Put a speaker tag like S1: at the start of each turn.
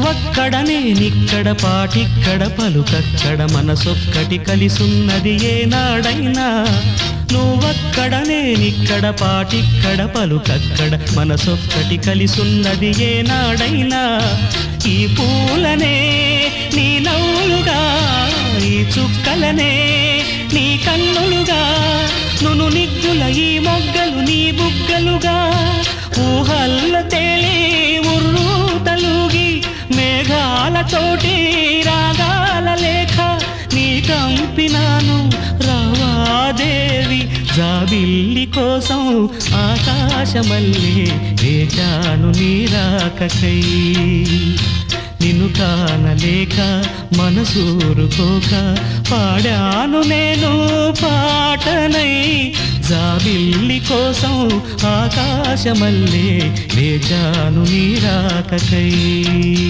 S1: నువ్వక్కడ నేనిక్కడ పాటిక్కడ పలుకక్కడ మనసొక్కటి కలిసున్నది ఏనాడైనా నువ్వక్కడ నేనిక్కడ పాటిక్కడ పలుకక్కడ మనసొక్కటి కలిసున్నది ఏనాడైనా ఈ పూలనే నీ నవ్వులుగా ఈ చుక్కలనే నీ కన్నులుగా నును నిగ్గుల ఈ మొగ్గలు నీ బుగ్గలుగా ఊహల్ల తేలే ఉర్రూ తలుగి మేఘాలతోటి రాగాల లేఖ నీ కంపినాను రావాదేవి జాబిల్లి కోసం ఆకాశమల్లే వేచాను నీరాకకై నిన్ను కానలేక మనసూరుకోక పాడాను నేను పాటనై జాబిల్లి కోసం ఆకాశమల్లే వేచాను నీరాకకై